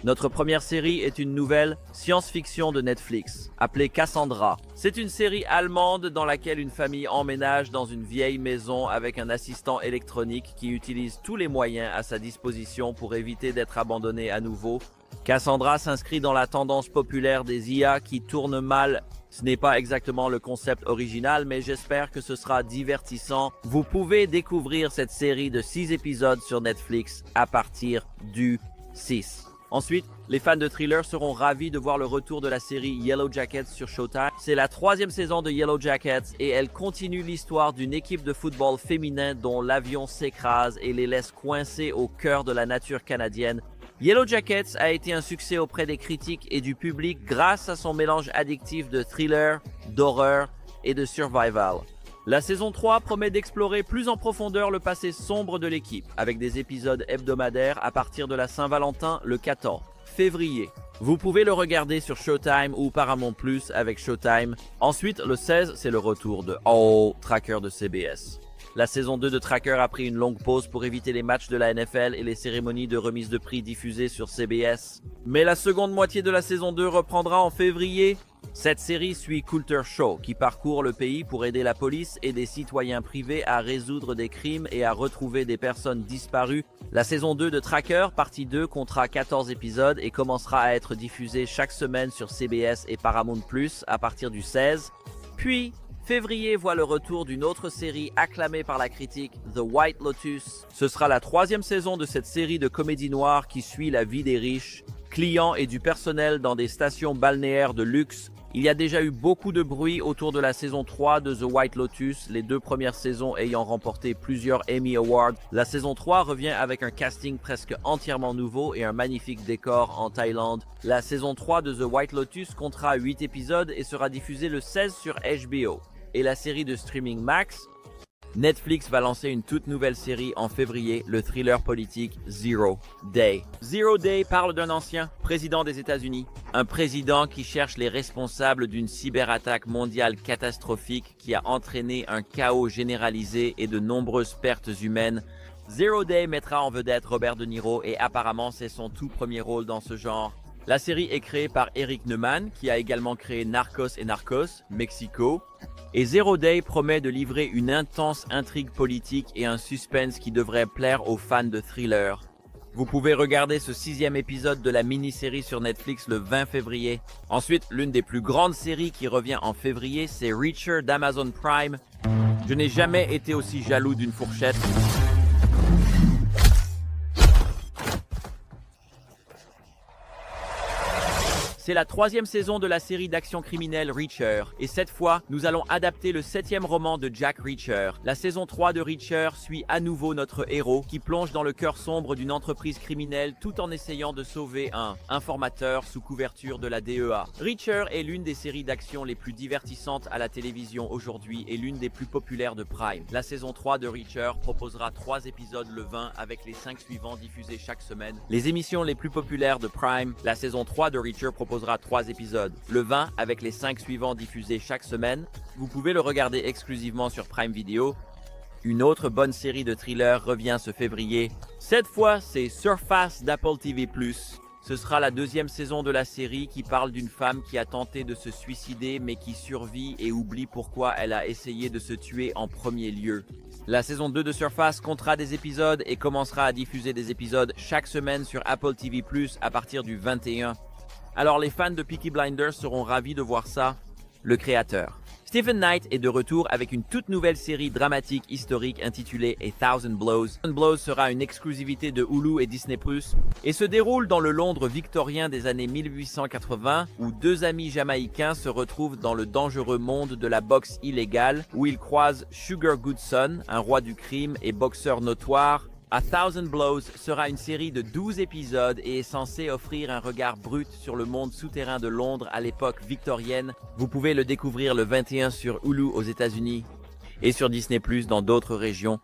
Notre première série est une nouvelle science-fiction de Netflix, appelée Cassandra. C'est une série allemande dans laquelle une famille emménage dans une vieille maison avec un assistant électronique qui utilise tous les moyens à sa disposition pour éviter d'être abandonné à nouveau. Cassandra s'inscrit dans la tendance populaire des IA qui tournent mal. Ce n'est pas exactement le concept original, mais j'espère que ce sera divertissant. Vous pouvez découvrir cette série de 6 épisodes sur Netflix à partir du 6. Ensuite, les fans de thriller seront ravis de voir le retour de la série Yellow Jackets sur Showtime. C'est la 3e saison de Yellow Jackets et elle continue l'histoire d'une équipe de football féminin dont l'avion s'écrase et les laisse coincés au cœur de la nature canadienne. Yellow Jackets a été un succès auprès des critiques et du public grâce à son mélange addictif de thriller, d'horreur et de survival. La saison 3 promet d'explorer plus en profondeur le passé sombre de l'équipe, avec des épisodes hebdomadaires à partir de la Saint-Valentin le 14 février. Vous pouvez le regarder sur Showtime ou Paramount Plus avec Showtime. Ensuite, le 16, c'est le retour de Tracker de CBS. La saison 2 de Tracker a pris une longue pause pour éviter les matchs de la NFL et les cérémonies de remise de prix diffusées sur CBS. Mais la seconde moitié de la saison 2 reprendra en février. Cette série suit Coulter Shaw, qui parcourt le pays pour aider la police et des citoyens privés à résoudre des crimes et à retrouver des personnes disparues. La saison 2 de Tracker, partie 2, comptera 14 épisodes et commencera à être diffusée chaque semaine sur CBS et Paramount Plus à partir du 16. Puis, février voit le retour d'une autre série acclamée par la critique, The White Lotus. Ce sera la 3e saison de cette série de comédie noire qui suit la vie des riches, clients et du personnel dans des stations balnéaires de luxe. Il y a déjà eu beaucoup de bruit autour de la saison 3 de The White Lotus, les 2 premières saisons ayant remporté plusieurs Emmy Awards. La saison 3 revient avec un casting presque entièrement nouveau et un magnifique décor en Thaïlande. La saison 3 de The White Lotus comptera 8 épisodes et sera diffusée le 16 sur HBO. Et la série de streaming Max, Netflix va lancer une toute nouvelle série en février, le thriller politique Zero Day. Zero Day parle d'un ancien président des États-Unis, un président qui cherche les responsables d'une cyberattaque mondiale catastrophique qui a entraîné un chaos généralisé et de nombreuses pertes humaines. Zero Day mettra en vedette Robert De Niro et apparemment c'est son tout premier rôle dans ce genre. La série est créée par Eric Neumann, qui a également créé Narcos et Narcos, Mexico. Et Zero Day promet de livrer une intense intrigue politique et un suspense qui devrait plaire aux fans de thriller. Vous pouvez regarder ce 6e épisode de la mini-série sur Netflix le 20 février. Ensuite, l'une des plus grandes séries qui revient en février, c'est Reacher d'Amazon Prime. Je n'ai jamais été aussi jaloux d'une fourchette. C'est la 3e saison de la série d'action criminelle Reacher, et cette fois, nous allons adapter le 7e roman de Jack Reacher. La saison 3 de Reacher suit à nouveau notre héros, qui plonge dans le cœur sombre d'une entreprise criminelle tout en essayant de sauver un informateur sous couverture de la DEA. Reacher est l'une des séries d'action les plus divertissantes à la télévision aujourd'hui et l'une des plus populaires de Prime. La saison 3 de Reacher proposera 3 épisodes le 20 avec les 5 suivants diffusés chaque semaine. Les émissions les plus populaires de Prime, la saison 3 de Reacher proposera 3 épisodes, le 20 avec les 5 suivants diffusés chaque semaine. Vous pouvez le regarder exclusivement sur Prime Video. Une autre bonne série de thrillers revient ce février. Cette fois, c'est Surface d'Apple TV+. Ce sera la 2e saison de la série qui parle d'une femme qui a tenté de se suicider mais qui survit et oublie pourquoi elle a essayé de se tuer en premier lieu. La saison 2 de Surface comptera des épisodes et commencera à diffuser des épisodes chaque semaine sur Apple TV+, à partir du 21. Alors les fans de Peaky Blinders seront ravis de voir ça. Le créateur Stephen Knight est de retour avec une toute nouvelle série dramatique historique intitulée A Thousand Blows. A Thousand Blows sera une exclusivité de Hulu et Disney+, et se déroule dans le Londres victorien des années 1880, où 2 amis jamaïcains se retrouvent dans le dangereux monde de la boxe illégale, où ils croisent Sugar Goodson, un roi du crime et boxeur notoire. A Thousand Blows sera une série de 12 épisodes et est censée offrir un regard brut sur le monde souterrain de Londres à l'époque victorienne. Vous pouvez le découvrir le 21 sur Hulu aux États-Unis et sur Disney+ dans d'autres régions.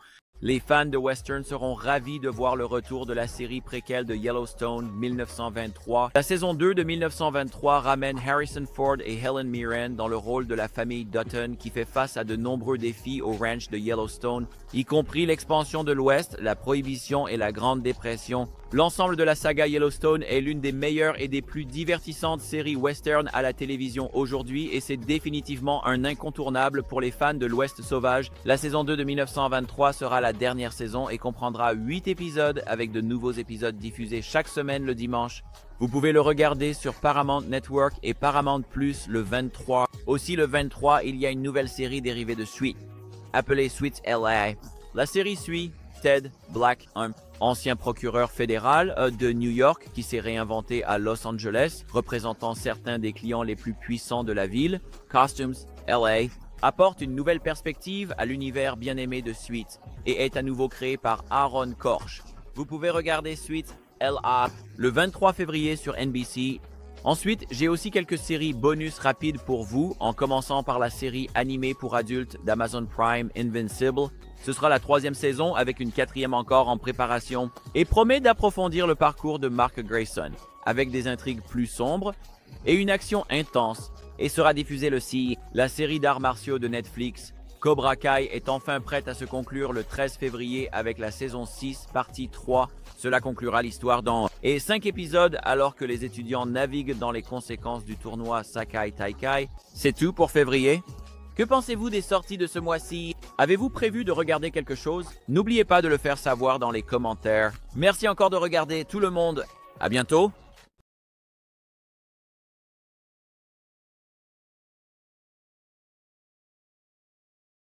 Les fans de western seront ravis de voir le retour de la série préquelle de Yellowstone 1923. La saison 2 de 1923 ramène Harrison Ford et Helen Mirren dans le rôle de la famille Dutton qui fait face à de nombreux défis au ranch de Yellowstone, y compris l'expansion de l'Ouest, la prohibition et la Grande Dépression. L'ensemble de la saga Yellowstone est l'une des meilleures et des plus divertissantes séries western à la télévision aujourd'hui et c'est définitivement un incontournable pour les fans de l'Ouest sauvage. La saison 2 de 1923 sera la dernière saison et comprendra 8 épisodes avec de nouveaux épisodes diffusés chaque semaine le dimanche. Vous pouvez le regarder sur Paramount Network et Paramount Plus le 23. Aussi le 23, il y a une nouvelle série dérivée de Sweet, appelée Sweet LA. La série suit Ted Black, un ancien procureur fédéral de New York qui s'est réinventé à Los Angeles, représentant certains des clients les plus puissants de la ville. Costumes LA apporte une nouvelle perspective à l'univers bien-aimé de Sweet et est à nouveau créé par Aaron Korsh. Vous pouvez regarder Sweet LA le 23 février sur NBC. Ensuite, j'ai aussi quelques séries bonus rapides pour vous, en commençant par la série animée pour adultes d'Amazon Prime Invincible. Ce sera la 3e saison avec une 4e encore en préparation et promet d'approfondir le parcours de Mark Grayson avec des intrigues plus sombres et une action intense et sera diffusée le 6. La série d'arts martiaux de Netflix Cobra Kai est enfin prête à se conclure le 13 février avec la saison 6, partie 3. Cela conclura l'histoire dans 5 épisodes alors que les étudiants naviguent dans les conséquences du tournoi Sakai Taikai. C'est tout pour février. Que pensez-vous des sorties de ce mois-ci? Avez-vous prévu de regarder quelque chose? N'oubliez pas de le faire savoir dans les commentaires. Merci encore de regarder tout le monde. À bientôt.